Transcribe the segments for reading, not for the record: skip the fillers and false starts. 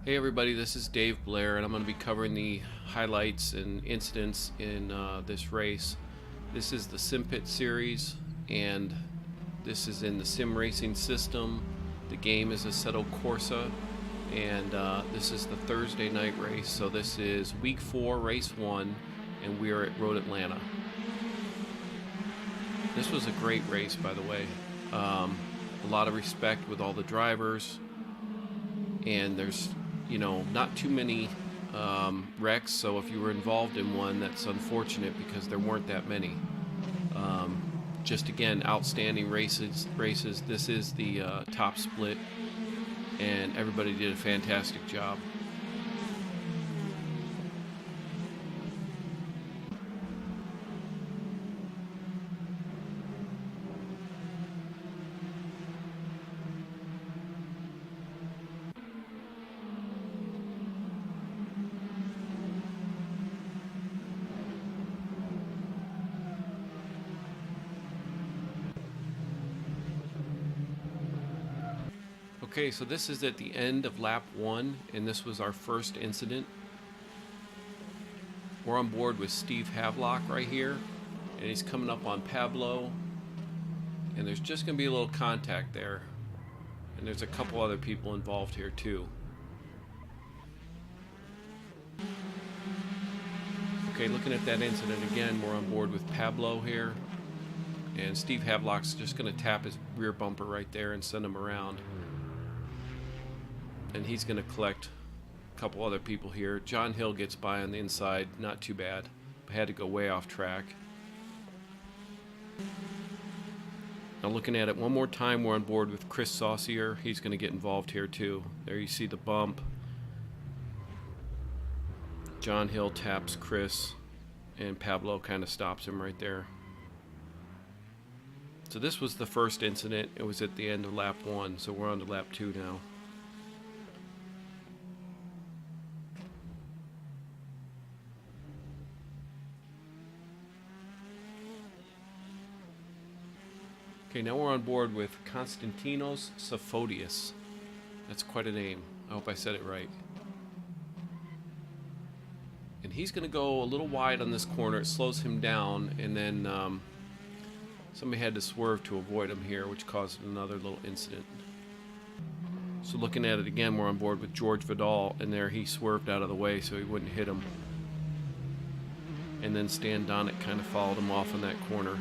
Hey everybody, this is Dave Blair, and I'm going to be covering the highlights and incidents in this race. This is the Simpit series, and this is in the sim racing system. The game is Assetto Corsa, and this is the Thursday night race. So this is week 4, race 1, and we are at Road Atlanta. This was a great race, by the way. A lot of respect with all the drivers, and there's not too many wrecks, so if you were involved in one, that's unfortunate because there weren't that many. Just again, outstanding races. This is the top split, and everybody did a fantastic job. Okay, so this is at the end of lap 1, and this was our first incident. We're on board with Steve Havelock right here, and he's coming up on Pablo, and there's just going to be a little contact there, and there's a couple other people involved here too. Okay, looking at that incident again, we're on board with Pablo here, and Steve Havelock's just going to tap his rear bumper right there and send him around. And he's going to collect a couple other people here. John Hill gets by on the inside, not too bad. I had to go way off track. Now looking at it one more time, we're on board with Chris Saucier. He's going to get involved here too. There you see the bump. John Hill taps Chris, and Pablo kind of stops him right there. So this was the first incident. It was at the end of lap 1, so we're on to lap 2 now. Okay, now we're on board with Konstantinos Sofodius. That's quite a name. I hope I said it right. And he's going to go a little wide on this corner. It slows him down, and then somebody had to swerve to avoid him here, which caused another little incident. So looking at it again, we're on board with George Vidal, and there he swerved out of the way so he wouldn't hit him. And then Stan Donnet kind of followed him off in that corner.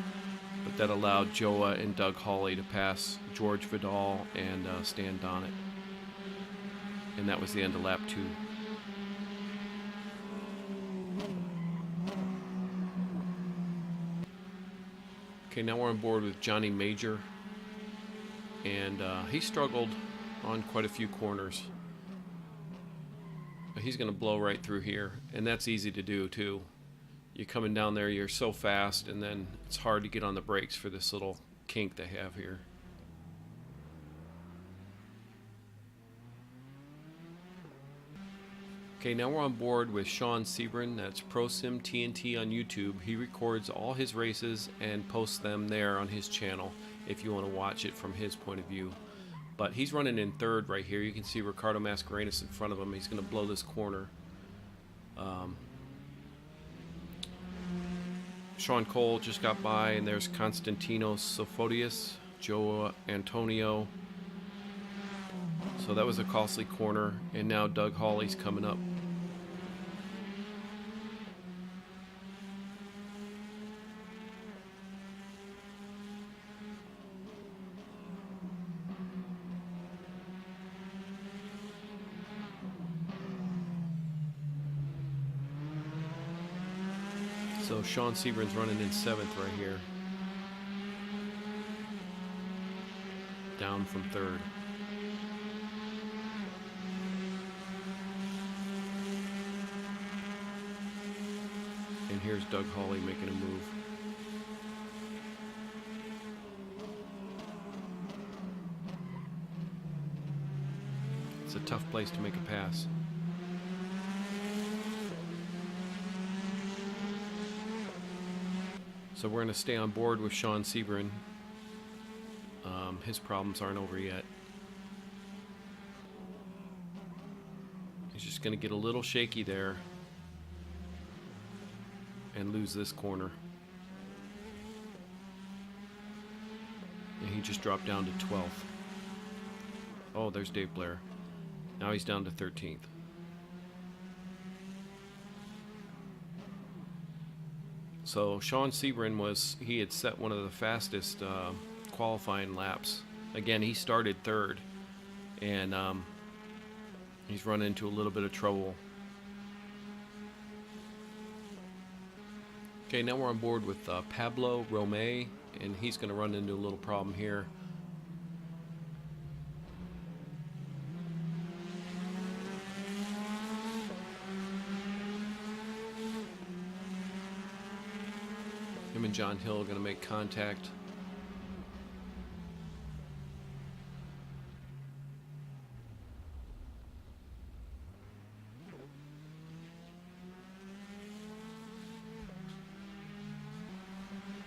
But that allowed Joa and Doug Hawley to pass George Vidal and Stan Donnet. And that was the end of lap 2. Okay, now we're on board with Johnny Major. And he struggled on quite a few corners. But he's going to blow right through here. And that's easy to do too. You're coming down there, you're so fast, and then it's hard to get on the brakes for this little kink they have here. Okay, now we're on board with Sean Sebring. That's ProSim TNT on YouTube. He records all his races and posts them there on his channel if you want to watch it from his point of view. But he's running in third right here. You can see Ricardo Mascarenas in front of him. He's going to blow this corner. Sean Cole just got by, and there's Konstantinos Sofodius, Joe Antonio. So that was a costly corner, and now Doug Hawley's coming up. So Sean Sebring's running in 7th right here. Down from 3rd. And here's Doug Hawley making a move. It's a tough place to make a pass. So we're going to stay on board with Sean Sebring. His problems aren't over yet. just going to get a little shaky there and lose this corner. And he just dropped down to 12th. Oh, there's Dave Blair. Now he's down to 13th. So Sean Sebring he had set one of the fastest qualifying laps. Again, he started third, and he's run into a little bit of trouble. Okay, now we're on board with Pablo Romay, and he's going to run into a little problem here. Him and John Hill are going to make contact.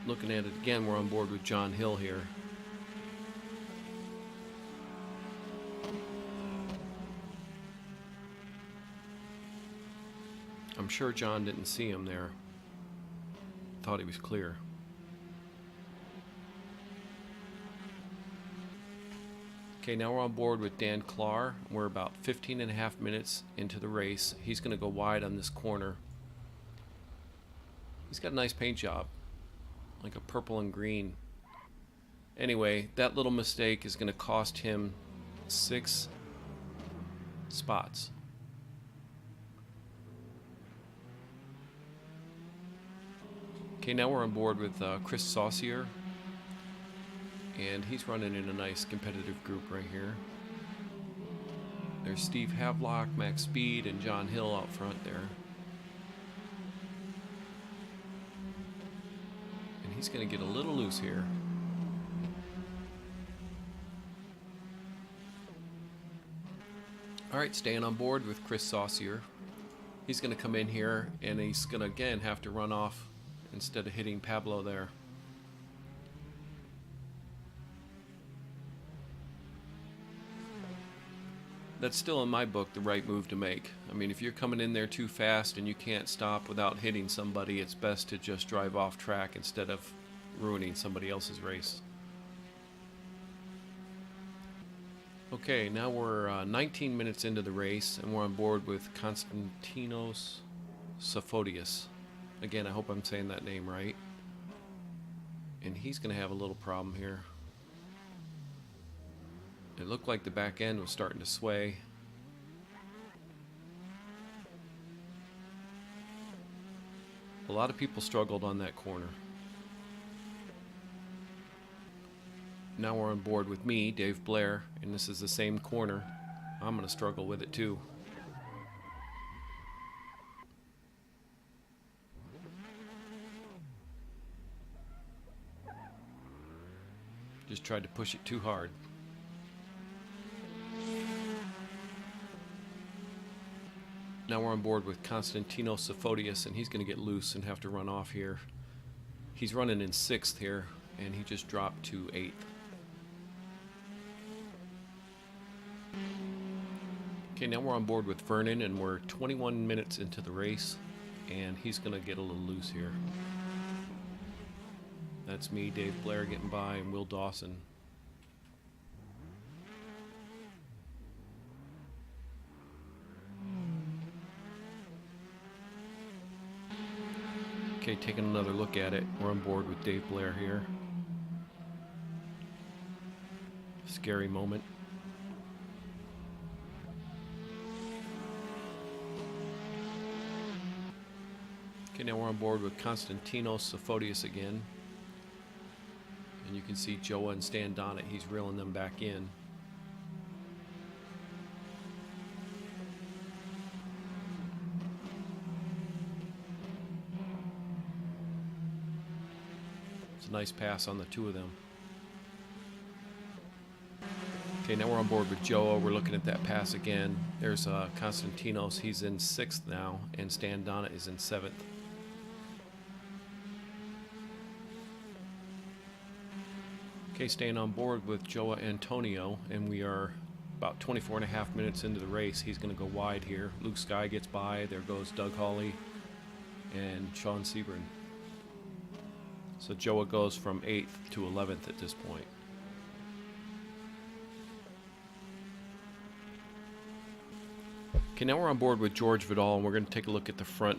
Looking at it again, we're on board with John Hill here. I'm sure John didn't see him there. Thought he was clear. Okay, now we're on board with Dan Clark. We're about 15 and a half minutes into the race. He's going to go wide on this corner. He's got a nice paint job, like a purple and green. Anyway, that little mistake is going to cost him 6 spots. Okay, now we're on board with Chris Saucier, and he's running in a nice competitive group right here. There's Steve Havelock, Max Speed, and John Hill out front there. And he's going to get a little loose here. Alright, staying on board with Chris Saucier. He's going to come in here, and he's going to again have to run off instead of hitting Pablo there. That's still in my book the right move to make. I mean, if you're coming in there too fast and you can't stop without hitting somebody, it's best to just drive off track instead of ruining somebody else's race. Okay, now we're 19 minutes into the race, and we're on board with Konstantinos Safodius. Again, I hope I'm saying that name right. And he's going to have a little problem here. It looked like the back end was starting to sway. A lot of people struggled on that corner. Now we're on board with me, Dave Blair, and this is the same corner. I'm going to struggle with it too. Just tried to push it too hard. Now we're on board with Konstantinos Safodius, and he's going to get loose and have to run off here. He's running in 6th here, and he just dropped to 8th. Okay, now we're on board with Vernon, and we're 21 minutes into the race, and he's going to get a little loose here. That's me, Dave Blair, getting by, and Will Dawson. Okay, taking another look at it. We're on board with Dave Blair here. Scary moment. Okay, now we're on board with Konstantinos Safodius again. And you can see Joa and Stan Donnet, he's reeling them back in. It's a nice pass on the two of them. Okay, now we're on board with Joa. We're looking at that pass again. There's Konstantinos, he's in 6th now, and Stan Donnet is in 7th. Okay, staying on board with Joa Antonio, and we are about 24.5 minutes into the race. He's going to go wide here. Luke Skye gets by. There goes Doug Hawley and Sean Sebring. So Joa goes from 8th to 11th at this point. Okay, now we're on board with George Vidal, and we're going to take a look at the front.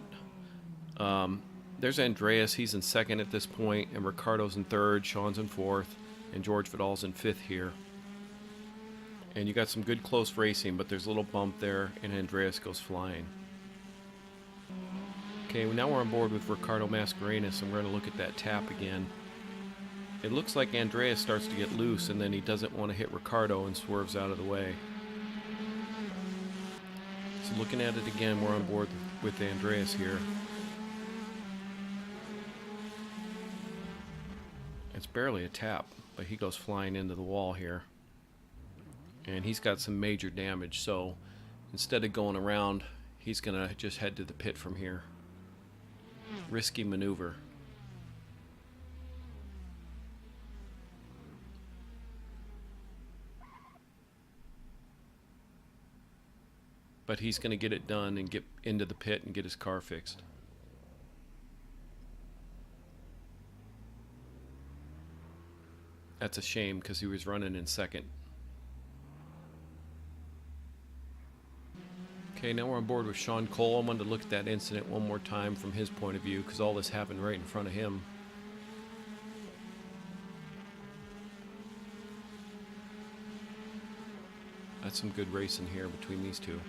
There's Andreas. He's in 2nd at this point, and Ricardo's in 3rd, Sean's in 4th, and George Vidal's in 5th here. And you got some good close racing, but there's a little bump there, and Andreas goes flying. Okay, well, now we're on board with Ricardo Mascarenas, and we're going to look at that tap again. It looks like Andreas starts to get loose, and then he doesn't want to hit Ricardo and swerves out of the way. So looking at it again, we're on board with Andreas here. It's barely a tap, but he goes flying into the wall here. And he's got some major damage, so instead of going around, he's going to just head to the pit from here. Risky maneuver. But he's going to get it done and get into the pit and get his car fixed. That's a shame because he was running in 2nd. Okay, now we're on board with Sean Cole. I wanted to look at that incident one more time from his point of view because all this happened right in front of him. That's some good racing here between these two.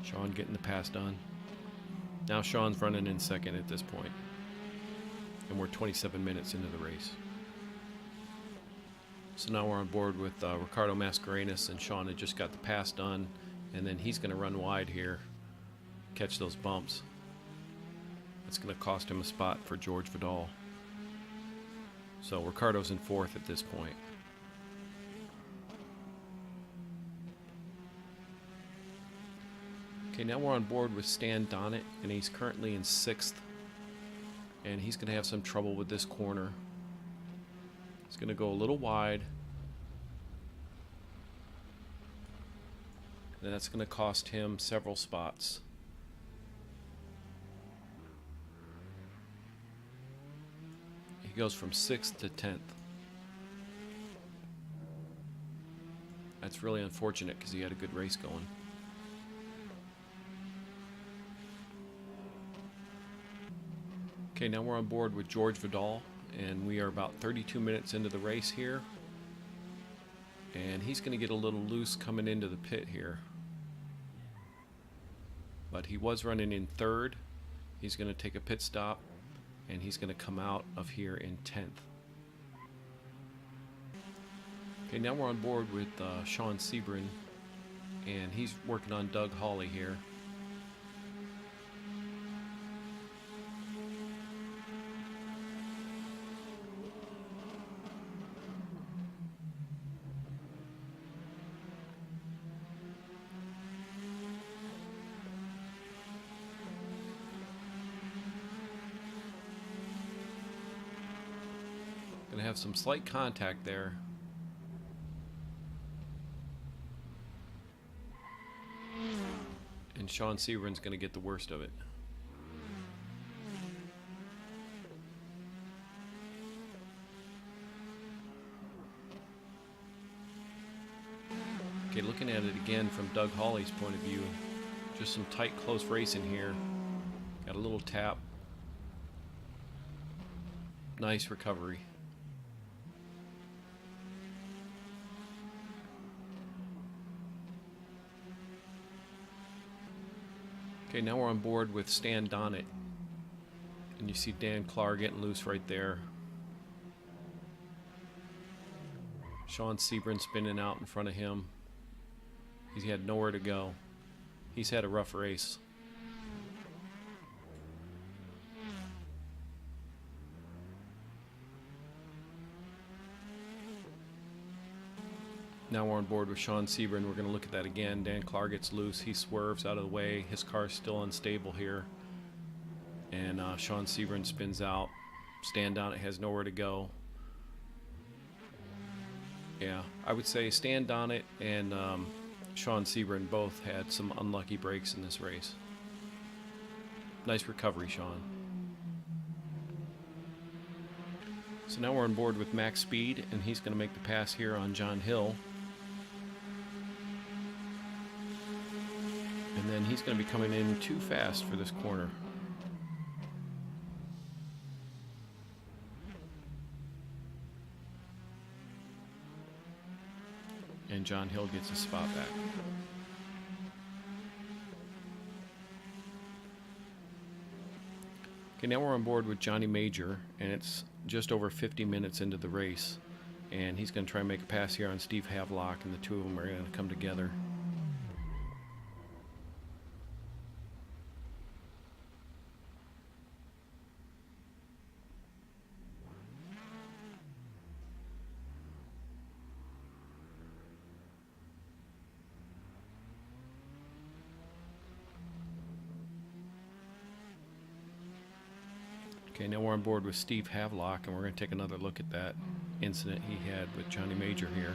Sean getting the pass done. Now Sean's running in 2nd at this point. And we're 27 minutes into the race. So now we're on board with Ricardo Mascarenas, and Sean had just got the pass done, and then he's going to run wide here, catch those bumps. That's going to cost him a spot for George Vidal. So Ricardo's in 4th at this point. Okay, now we're on board with Stan Donnet, and he's currently in 6th. And he's going to have some trouble with this corner. He's going to go a little wide. And that's going to cost him several spots. He goes from 6th to 10th. That's really unfortunate because he had a good race going. Okay, now we're on board with George Vidal, and we are about 32 minutes into the race here. And he's going to get a little loose coming into the pit here. But he was running in 3rd. He's going to take a pit stop, and he's going to come out of here in 10th. Okay, now we're on board with Sean Sebring, and he's working on Doug Hawley here. Gonna have some slight contact there. And Sean Sebring's gonna get the worst of it. Okay, looking at it again from Doug Hawley's point of view, just some tight, close racing here. Got a little tap. Nice recovery. Okay, now we're on board with Stan Donnet. And you see Dan Clark getting loose right there. Sean Sebring spinning out in front of him. He's had nowhere to go. He's had a rough race. Now we're on board with Sean Sebring. We're going to look at that again. Dan Clark gets loose. He swerves out of the way. His car's still unstable here. And Sean Sebring spins out. Stan Donnet has nowhere to go. Yeah, I would say Stan Donnet and Sean Sebring both had some unlucky breaks in this race. Nice recovery, Sean. So now we're on board with Max Speed, and he's going to make the pass here on John Hill. And then he's going to be coming in too fast for this corner. And John Hill gets his spot back. Okay, now we're on board with Johnny Major, and it's just over 50 minutes into the race. And he's going to try and make a pass here on Steve Havelock, and the two of them are going to come together. Okay, now we're on board with Steve Havelock, and we're going to take another look at that incident he had with Johnny Major here.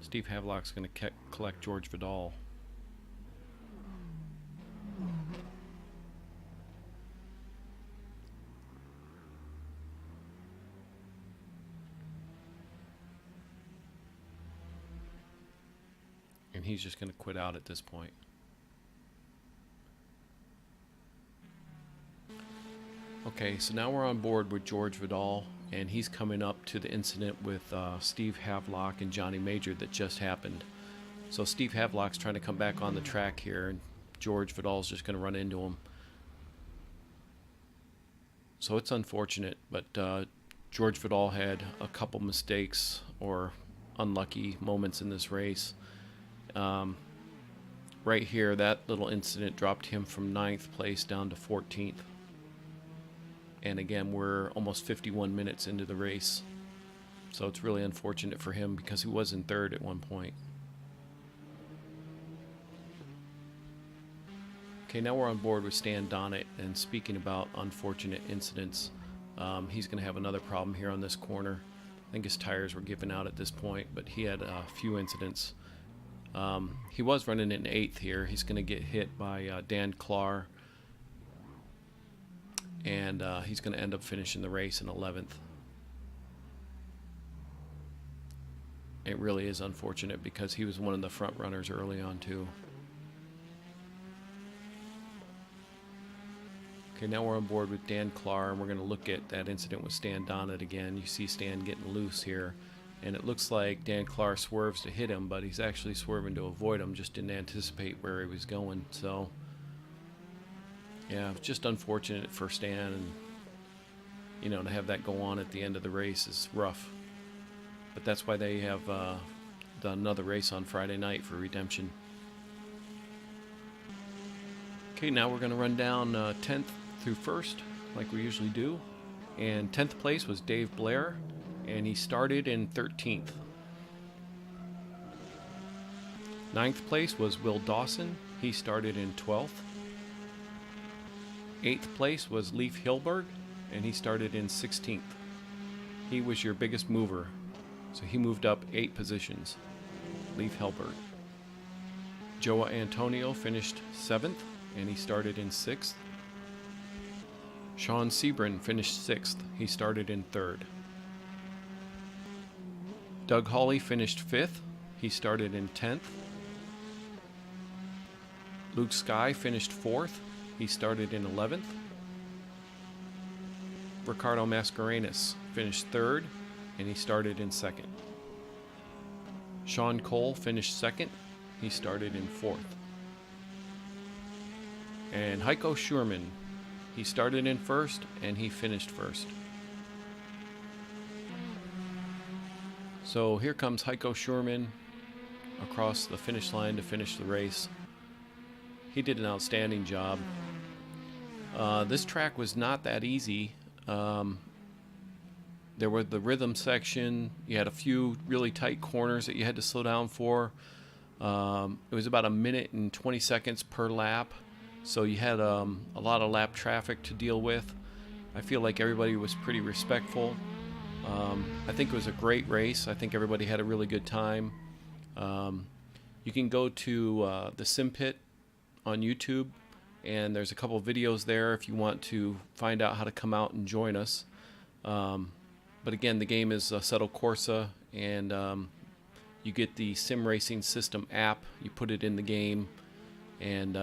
Steve Havelock's going to collect George Vidal. And he's just going to quit out at this point. Okay, so now we're on board with George Vidal, and he's coming up to the incident with Steve Havelock and Johnny Major that just happened. So Steve Havelock's trying to come back on the track here, and George Vidal's just going to run into him. So it's unfortunate, but George Vidal had a couple mistakes or unlucky moments in this race. Right here, that little incident dropped him from 9th place down to 14th. And again, we're almost 51 minutes into the race. So it's really unfortunate for him because he was in 3rd at one point. Okay, now we're on board with Stan Donnet, and speaking about unfortunate incidents, he's going to have another problem here on this corner. I think his tires were giving out at this point, but he had a few incidents. He was running in 8th here. He's going to get hit by Dan Clark, and he's going to end up finishing the race in 11th. It really is unfortunate because he was one of the front runners early on too. Okay, now we're on board with Dan Clark, and we're going to look at that incident with Stan Donnet again. You see Stan getting loose here, and it looks like Dan Clark swerves to hit him, but he's actually swerving to avoid him, just didn't anticipate where he was going. So yeah, it's just unfortunate for Stan, and you know, to have that go on at the end of the race is rough. But that's why they have done another race on Friday night for redemption. Okay, now we're going to run down 10th through 1st, like we usually do. And 10th place was Dave Blair, and he started in 13th. 9th place was Will Dawson. He started in 12th. 8th place was Leif Hilberg, and he started in 16th. He was your biggest mover, so he moved up 8 positions. Leif Hilberg. Joe Antonio finished 7th, and he started in 6th. Sean Sebring finished 6th. He started in 3rd. Doug Hawley finished 5th. He started in 10th. Luke Skye finished 4th. He started in 11th. Ricardo Mascarenas finished 3rd, and he started in 2nd. Sean Cole finished 2nd. He started in 4th. And Heiko Schurman, he started in 1st, and he finished 1st. So here comes Heiko Schurman across the finish line to finish the race. He did an outstanding job. This track was not that easy. There was the rhythm section. You had a few really tight corners that you had to slow down for. It was about 1 minute and 20 seconds per lap, so you had a lot of lap traffic to deal with. I feel like everybody was pretty respectful. I think it was a great race. I think everybody had a really good time. You can go to the Simpit on YouTube, and there's a couple of videos there if you want to find out how to come out and join us. But again, the game is Assetto Corsa, and you get the Sim Racing System app. You put it in the game, and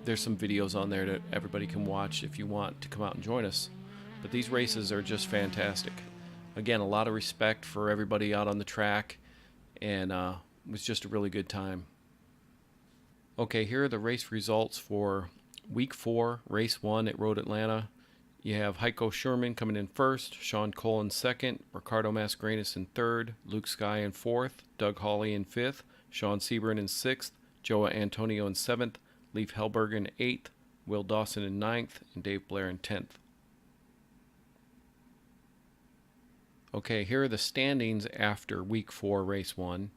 there's some videos on there that everybody can watch if you want to come out and join us. But these races are just fantastic. Again, a lot of respect for everybody out on the track, and it was just a really good time. Okay, here are the race results for Week 4, Race 1 at Road Atlanta. You have Heiko Sherman coming in first, Sean Cole in second, Ricardo Mascarenas in third, Luke Skye in fourth, Doug Hawley in fifth, Sean Sebring in sixth, Joa Antonio in seventh, Leif Hellberg in eighth, Will Dawson in ninth, and Dave Blair in 10th. Okay, here are the standings after Week 4, Race 1.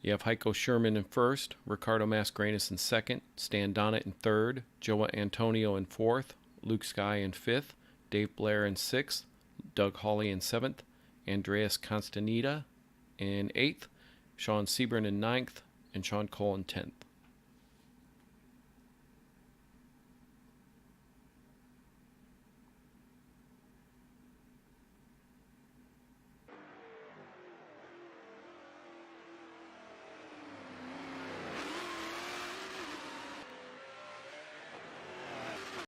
You have Heiko Sherman in first, Ricardo Mascarenas in second, Stan Donnet in third, Joa Antonio in fourth, Luke Skye in fifth, Dave Blair in sixth, Doug Hawley in seventh, Andreas Constanita in eighth, Sean Sebring in ninth, and Sean Cole in 10th.